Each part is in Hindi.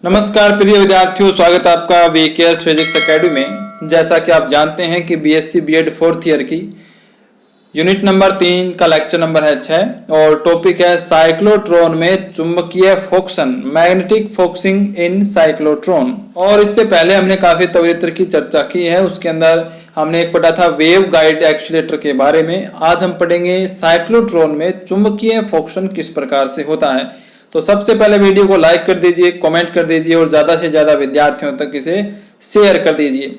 नमस्कार प्रिय विद्यार्थियों, स्वागत है आपका वीकेएस फिजिक्स एकेडमी में। जैसा कि आप जानते हैं कि बीएससी बीएड फोर्थ ईयर की यूनिट नंबर 3 का लेक्चर नंबर है 6 और टॉपिक है साइक्लोट्रॉन में चुंबकीय फोक्सन, मैग्नेटिक फोक्सिंग इन साइक्लोट्रॉन। और इससे पहले हमने काफी तवित्र की चर्चा की है। उसके अंदर हमने एक पढ़ा था वेव गाइड एक्सीलरेटर के बारे में। आज हम पढ़ेंगे साइक्लोट्रॉन में चुंबकीय फोक्सन किस प्रकार से होता है। तो सबसे पहले वीडियो को लाइक कर दीजिए, कमेंट कर दीजिए और ज्यादा से ज्यादा विद्यार्थियों तक इसे शेयर कर दीजिए।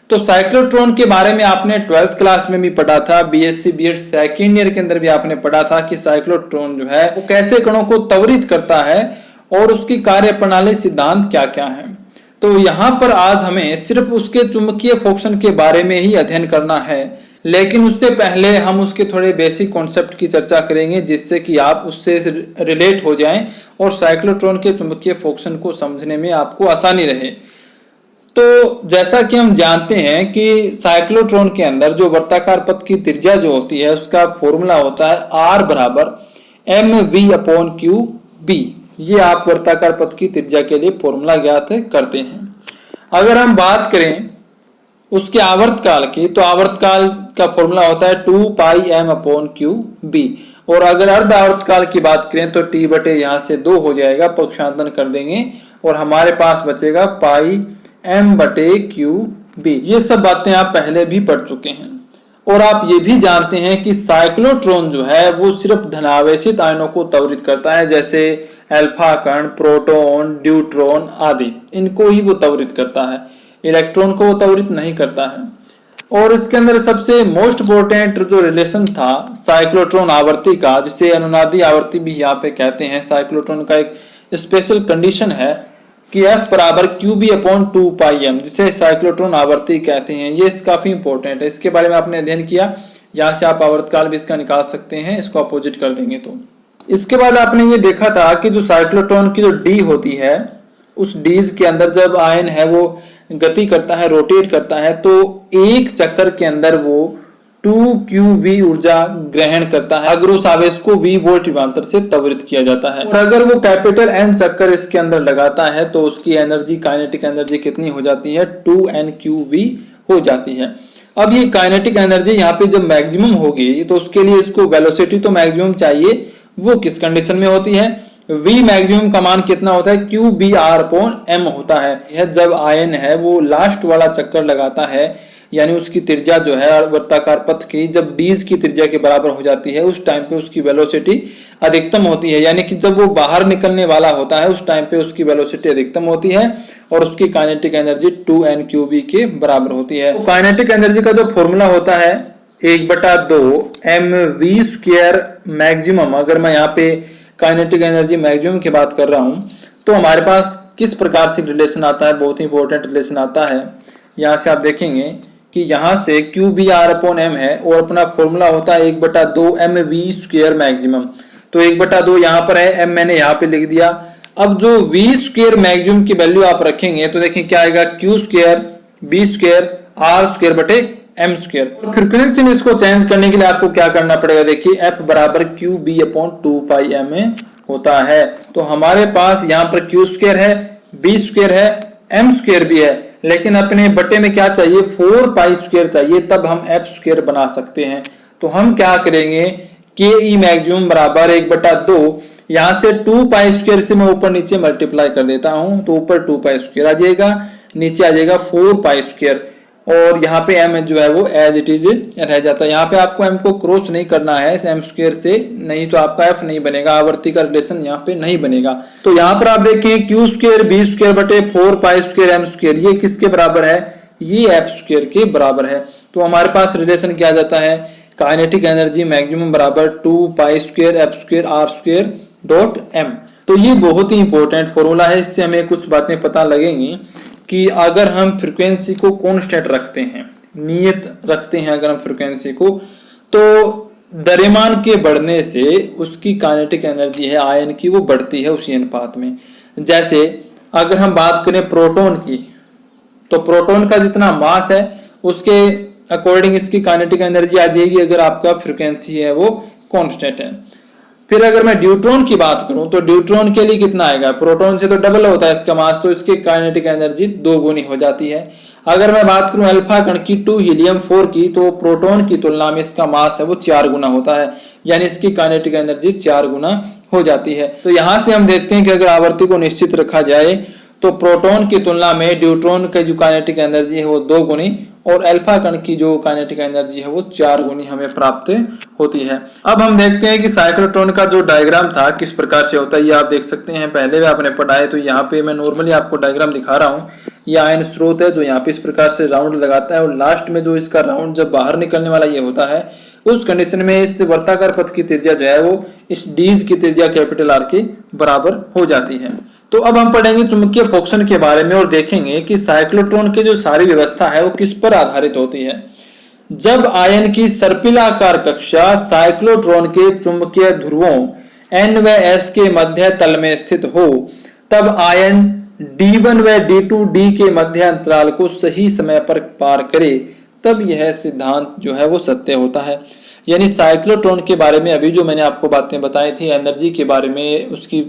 तो साइक्लोट्रॉन के बारे में आपने 12th क्लास में भी पढ़ा था, बीएससी बीएड सेकेंड ईयर के अंदर भी आपने पढ़ा था कि साइक्लोट्रॉन जो है वो कैसे कणों को त्वरित करता है और उसकी कार्य प्रणाली सिद्धांत क्या क्या है। तो यहाँ पर आज हमें सिर्फ उसके चुंबकीय फोक्सन के बारे में ही अध्ययन करना है, लेकिन उससे पहले हम उसके थोड़े बेसिक कॉन्सेप्ट की चर्चा करेंगे जिससे कि आप उससे रिलेट हो जाएं और साइक्लोट्रॉन के चुंबकीय फोक्सन को समझने में आपको आसानी रहे। तो जैसा कि हम जानते हैं कि साइक्लोट्रॉन के अंदर जो वर्ताकार पथ की त्रिज्या जो होती है उसका फॉर्मूला होता है R बराबर mv/q_b। ये आप वर्ताकार पथ की त्रिज्या के लिए फॉर्मूला ज्ञात करते हैं। अगर हम बात करें उसके आवर्तकाल की, तो आवर्तकाल का फॉर्मूला होता है 2πm/q_b। और अगर अर्ध आवर्तकाल की बात करें तो t बटे यहाँ से 2 हो जाएगा, पक्षांतरण कर देंगे और हमारे पास बचेगा πm/q_b। ये सब बातें आप पहले भी पढ़ चुके हैं। और आप ये भी जानते हैं कि साइक्लोट्रॉन जो है वो सिर्फ धनावेशित आयनों को त्वरित करता है, जैसे अल्फा कण, प्रोटॉन, ड्यूट्रॉन आदि, इनको ही वो त्वरित करता है, इलेक्ट्रॉन को वो त्वरित नहीं करता है। और इसके अंदर सबसे मोस्ट इंपोर्टेंट जो रिलेशन था साइक्लोट्रॉन आवर्ती का, जिसे अनुनादी आवर्ती भी यहाँ पे कहते हैं, साइक्लोट्रॉन का एक स्पेशल कंडीशन है कि F बराबर qb/2πm, जिसे साइक्लोट्रॉन आवर्ती कहते हैं। ये काफी इंपॉर्टेंट है, इसके बारे में आपने अध्ययन किया। यहाँ से आप आवर्तकाल भी इसका निकाल सकते हैं, इसको अपोजिट कर देंगे। तो इसके बाद आपने ये देखा था कि जो साइक्लोट्रॉन की जो डी होती है, उस डीज के अंदर जब आयन है वो गति करता है, रोटेट करता है, तो एक चक्कर के अंदर वो 2qv ऊर्जा ग्रहण करता है अगर उस आवेश को v वोल्ट विभवांतर से त्वरित किया जाता है। और अगर वो कैपिटल N चक्कर इसके अंदर लगाता है तो उसकी एनर्जी, काइनेटिक एनर्जी कितनी हो जाती है? 2n/qv हो जाती है। अब ये काइनेटिक एनर्जी यहाँ पे जब मैक्सिमम होगी तो उसके लिए इसको वेलोसिटी तो मैक्सिमम चाहिए। वो किस कंडीशन में होती है? v मैक्सिमम का मान कितना होता है? qbr/m होता है। यह जब आयन है वो लास्ट वाला चक्कर लगाता है, यानी उसकी त्रिज्या जो है वर्ताकार पथ की जब डीज की त्रिज्या के बराबर हो जाती है, उस टाइम पे उसकी वेलोसिटी अधिकतम होती है। यानी कि जब वो बाहर निकलने वाला होता है उस टाइम पे उसकी वेलोसिटी अधिकतम होती है और उसकी काइनेटिक एनर्जी 2n/qv के बराबर होती है। तो काइनेटिक एनर्जी का जो फॉर्मूला होता है 1/2 mv² मैक्सिमम। अगर मैं यहाँ पे काइनेटिक एनर्जी मैक्सिमम की बात कर रहा हूं तो हमारे पास किस प्रकार से रिलेशन आता है? बहुत ही इंपॉर्टेंट रिलेशन आता है। यहाँ से आप देखेंगे कि यहाँ से qbr/m है और अपना फॉर्मूला होता है 1/2 mv² मैक्सिमम। तो 1/2 यहाँ पर है, m मैंने यहाँ पे लिख दिया। अब जो v² मैक्सिमम की वैल्यू आप रखेंगे तो देखें क्या आएगा? q², b² r²/m²। फ्रीक्वेंसी में इसको चेंज करने के लिए आपको क्या करना पड़ेगा? देखिए F बराबर qb/2πm होता है। तो हमारे पास यहाँ पर q² है, b² है, m² भी है, लेकिन अपने बटे में क्या चाहिए? 4π² चाहिए, तब हम f² बना सकते हैं। तो हम क्या करेंगे? ke मैक्सिमम बराबर 1/2, यहाँ से 2π² से मैं ऊपर नीचे मल्टीप्लाई कर देता हूं तो ऊपर 2π² आ जाएगा, नीचे आ जाएगा 4π²। और यहाँ पे m जो है वो एज इट इज रह जाता है। यहाँ पे आपको m को क्रॉस नहीं करना है m² से, नहीं तो आपका f नहीं बनेगा, आवर्ती का रिलेशन यहाँ पे नहीं बनेगा। तो यहाँ पर आप देखें q² b²/4π²m², ये किसके बराबर है? ये f² के बराबर है। तो हमारे पास रिलेशन क्या आ जाता है? काइनेटिक एनर्जी मैक्सिमम बराबर 2π²f²r².m। तो ये बहुत ही इंपॉर्टेंट फॉर्मूला है, इससे हमें कुछ बातें पता लगेंगी कि अगर हम फ्रीक्वेंसी को कांस्टेंट रखते हैं, नियत रखते हैं अगर हम फ्रीक्वेंसी को, तो द्रव्यमान के बढ़ने से उसकी काइनेटिक एनर्जी है आयन की वो बढ़ती है उसी अनुपात में। जैसे अगर हम बात करें प्रोटॉन की, तो प्रोटॉन का जितना मास है उसके अकॉर्डिंग इसकी काइनेटिक एनर्जी आ जाएगी अगर आपका फ्रीक्वेंसी है वो कांस्टेंट है। फिर अगर मैं ड्यूट्रॉन की बात करूं तो ड्यूट्रॉन के लिए कितना आएगा, प्रोटॉन से तो डबल होता है इसका मास, तो इसकी काइनेटिक एनर्जी 2 गुनी हो जाती है। अगर मैं बात करूं अल्फा कण की 2 हीलियम 4 की, तो प्रोटॉन की तुलना में इसका मास है वो 4 गुना होता है, यानी इसकी काइनेटिक एनर्जी 4 गुना हो जाती है। तो यहां से हम देखते हैं कि अगर आवर्ती को निश्चित रखा जाए तो प्रोटॉन की तुलना में ड्यूट्रॉन की जो काइनेटिक एनर्जी है वो 2 गुनी और अल्फा कण की जो काइनेटिक एनर्जी है वो 4 गुनी हमें प्राप्त होती है। अब हम देखते हैं कि साइक्लोट्रॉन का जो डायग्राम था किस प्रकार से होता है, ये आप देख सकते हैं, पहले भी आपने पढ़ा है। तो यहाँ पे मैं नॉर्मली आपको डायग्राम दिखा रहा हूँ। ये आयन स्रोत है जो यहाँ पे इस प्रकार से राउंड लगाता है और लास्ट में जो इसका राउंड जब बाहर निकलने वाला ये होता है, उस कंडीशन में इस वर्ताकार पथ की त्रिज्या जो है वो इस डीज की त्रिज्या कैपिटल आर के बराबर हो जाती है। तो अब हम पढ़ेंगे चुंबकीय फोक्सन के बारे में और देखेंगे कि साइक्लोट्रॉन की जो सारी व्यवस्था है वो किस पर आधारित होती है। जब आयन की सर्पिलाकार कक्षा साइक्लोट्रॉन के चुंबकीय ध्रुवों N व S के मध्य तल में स्थित हो, तब आयन D1 व D2 D के मध्य अंतराल को सही समय पर पार करे, तब यह सिद्धांत जो है वो सत्य होता है। यानी साइक्लोट्रॉन के बारे में अभी जो मैंने आपको बातें बताई थी, एनर्जी के बारे में, उसकी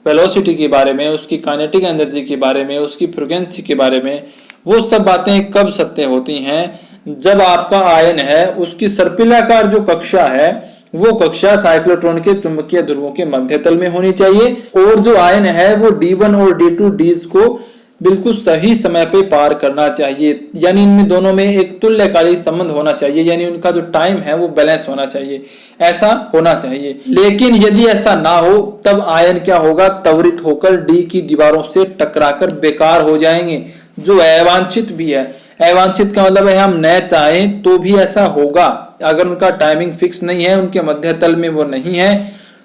वेलोसिटी के बारे में, उसकी काइनेटिक एनर्जी के बारे में, उसकी फ्रीक्वेंसी के बारे में, वो सब बातें कब सत्य होती हैं, जब आपका आयन है उसकी सर्पिलाकार जो कक्षा है वो कक्षा साइक्लोट्रॉन के चुंबकीय ध्रुवों के मध्य तल में होनी चाहिए और जो आयन है वो D1 और D2 डीज को बिल्कुल सही समय पे पार करना चाहिए। यानी इनमें दोनों में एक तुल्यकालिक संबंध होना चाहिए, यानी उनका जो टाइम है वो बैलेंस होना चाहिए, ऐसा होना चाहिए। लेकिन यदि ऐसा ना हो तब आयन क्या होगा, त्वरित होकर डी की दीवारों से टकराकर बेकार हो जाएंगे, जो अवांछित भी है। अवांछित का मतलब है हम न चाहें तो भी ऐसा होगा, अगर उनका टाइमिंग फिक्स नहीं है, उनके मध्य तल में वो नहीं है,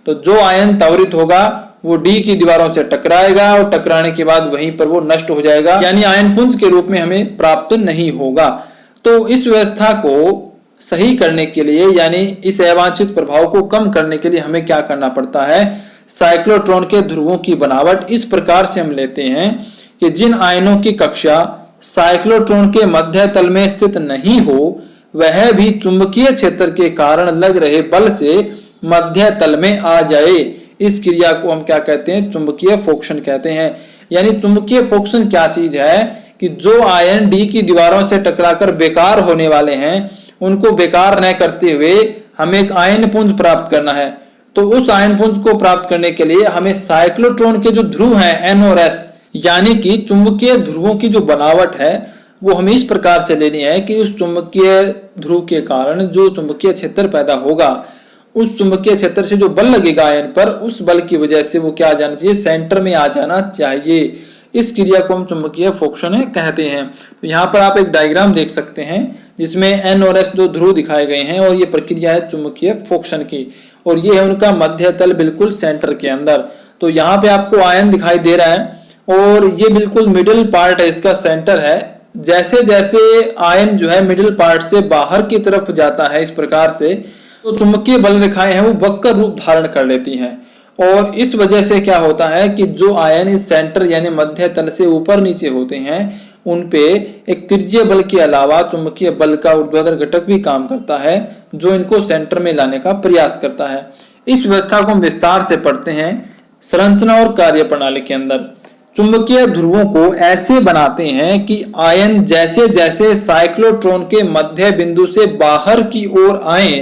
तो जो आयन त्वरित होगा वो डी की दीवारों से टकराएगा और टकराने के बाद वहीं पर वो नष्ट हो जाएगा, यानी आयन पुंज के रूप में हमें प्राप्त नहीं होगा। तो इस व्यवस्था को सही करने के लिए, यानी इस अवांछित प्रभाव को कम करने के लिए हमें क्या करना पड़ता है, साइक्लोट्रॉन के ध्रुवों की बनावट इस प्रकार से हम लेते हैं कि जिन आयनों की कक्षा साइक्लोट्रॉन के मध्य तल में स्थित नहीं हो, वह भी चुंबकीय क्षेत्र के कारण लग रहे बल से मध्य तल में आ जाए। इस क्रिया को हम क्या कहते हैं, चुंबकीय फोक्सन कहते हैं। यानी चुंबकीय फोक्सन क्या चीज है कि जो आयन डी की दीवारों से टकराकर बेकार होने वाले हैं उनको बेकार न करते हुए हमें एक आयन पुंज प्राप्त करना है। तो उस आयन पुंज को प्राप्त करने के लिए हमें साइक्लोट्रॉन के जो ध्रुव हैं N और S, यानी कि चुंबकीय ध्रुवों की जो बनावट है वो हमें इस प्रकार से लेनी है कि उस चुंबकीय ध्रुव के कारण जो चुंबकीय क्षेत्र पैदा होगा, उस चुंबकीय क्षेत्र से जो बल लगेगा आयन पर, उस बल की वजह से वो क्या आ जाना चाहिए, सेंटर में आ जाना चाहिए। इस क्रिया को हम चुंबकीय फोक्सन कहते हैं। तो यहाँ पर आप एक डायग्राम देख सकते हैं जिसमें N और S दो ध्रुव दिखाए गए हैं और ये प्रक्रिया है चुंबकीय फोक्सन की, और ये है उनका मध्य तल बिल्कुल सेंटर के अंदर। तो यहाँ पे आपको आयन दिखाई दे रहा है और ये बिल्कुल मिडिल पार्ट है, इसका सेंटर है। जैसे जैसे आयन जो है मिडिल पार्ट से बाहर की तरफ जाता है इस प्रकार से, तो चुंबकीय बल रेखाएं हैं वो वक्र रूप धारण कर लेती हैं, और इस वजह से क्या होता है कि जो आयन इस सेंटर यानी मध्य तल से ऊपर नीचे होते हैं उन पे एक त्रिज्यीय बल के अलावा चुंबकीय बल का ऊर्ध्वाधर घटक भी काम करता है, जो इनको सेंटर में लाने का प्रयास करता है। इस व्यवस्था को हम विस्तार से पढ़ते हैं संरचना और कार्य प्रणाली के अंदर। चुंबकीय ध्रुवों को ऐसे बनाते हैं कि आयन जैसे जैसे साइक्लोट्रॉन के मध्य बिंदु से बाहर की ओर आए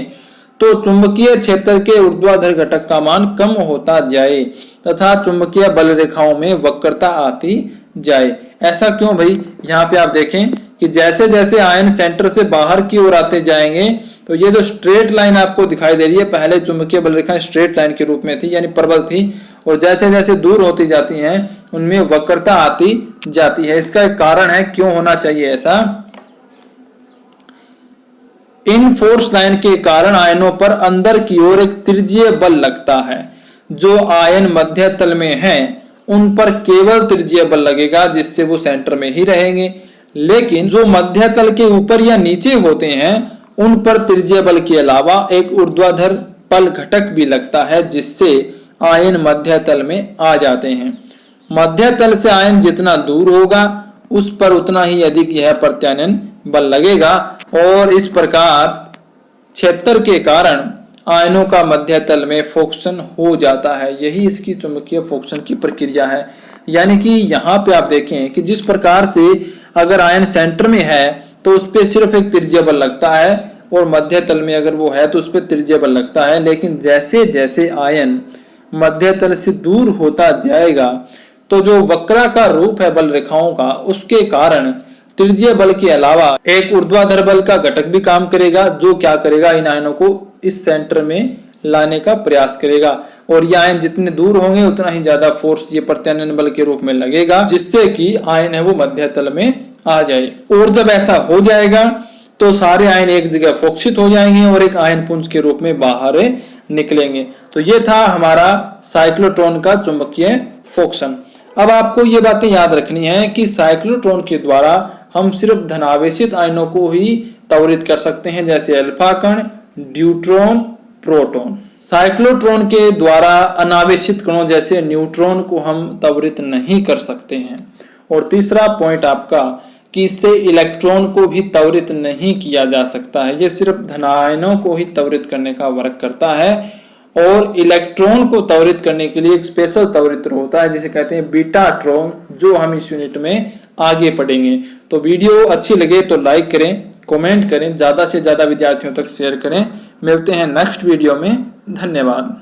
तो चुंबकीय क्षेत्र के ऊर्ध्वाधर घटक का मान कम होता जाए तथा चुंबकीय बल रेखाओं में वक्रता आती जाए। ऐसा क्यों भाई, यहाँ पे आप देखें कि जैसे जैसे आयन सेंटर से बाहर की ओर आते जाएंगे तो ये जो स्ट्रेट लाइन आपको दिखाई दे रही है, पहले चुंबकीय बल रेखा स्ट्रेट लाइन के रूप में थी यानी प्रबल थी, और जैसे जैसे दूर होती जाती हैं उनमें वक्रता आती जाती है। इसका एक कारण है क्यों होना चाहिए ऐसा, इन फोर्स लाइन के कारण आयनों पर अंदर की ओर एक त्रिज्यीय बल लगता है। जो आयन मध्य तल में हैं उन पर केवल त्रिज्यीय बल लगेगा जिससे वो सेंटर में ही रहेंगे, लेकिन जो मध्य तल के ऊपर या नीचे होते हैं उन पर त्रिज्यीय बल के अलावा एक ऊर्ध्वाधर बल घटक भी लगता है जिससे आयन मध्य तल में आ जाते हैं। मध्य तल से आयन जितना दूर होगा उस पर उतना ही अधिक यह प्रत्यानयन बल लगेगा, और इस प्रकार क्षेत्र के कारण आयनों का मध्य तल में फोक्सन हो जाता है। यही इसकी चुंबकीय फोक्सन की प्रक्रिया है। यानी कि यहाँ पे आप देखें कि जिस प्रकार से अगर आयन सेंटर में है तो उस पर सिर्फ एक त्रिज्यीय बल लगता है, और मध्य तल में अगर वो है तो उस पर त्रिज्यीय बल लगता है। लेकिन जैसे जैसे आयन मध्य तल से दूर होता जाएगा तो जो वक्राकार रूप है बल रेखाओं का, उसके कारण त्रिज्यीय बल के अलावा एक ऊर्ध्वाधर बल का घटक भी काम करेगा, जो क्या करेगा, इन आयनों को इस सेंटर में लाने का प्रयास करेगा। और ये आयन जितने दूर होंगे उतना ही ज्यादा फोर्स ये प्रत्यानयन बल के रूप में लगेगा, जिससे कि आयन है वो मध्य तल में आ जाए। और जब ऐसा हो जाएगा तो सारे आयन एक जगह फोक्सित हो जाएंगे और एक आयन पुंज के रूप में बाहर निकलेंगे। तो ये था हमारा साइक्लोट्रॉन का चुंबकीय फोक्सन। अब आपको ये बातें याद रखनी है कि साइक्लोट्रॉन के द्वारा हम सिर्फ धनावेशित आयनों को ही त्वरित कर सकते हैं, जैसे अल्फा कण, ड्यूट्रॉन, प्रोटॉन। साइक्लोट्रॉन के द्वारा अनावेशित कणों जैसे न्यूट्रॉन को हम त्वरित नहीं कर सकते हैं। और तीसरा पॉइंट आपका कि इससे इलेक्ट्रॉन को भी त्वरित नहीं किया जा सकता है। ये सिर्फ धनायनों को ही त्वरित करने का वर्क करता है। और इलेक्ट्रॉन को त्वरित करने के लिए एक स्पेशल त्वरित्र होता है जिसे कहते हैं बीटाट्रॉन, जो हम इस यूनिट में आगे पढ़ेंगे। तो वीडियो अच्छी लगे तो लाइक करें, कमेंट करें, ज्यादा से ज्यादा विद्यार्थियों तक शेयर करें। मिलते हैं नेक्स्ट वीडियो में। धन्यवाद।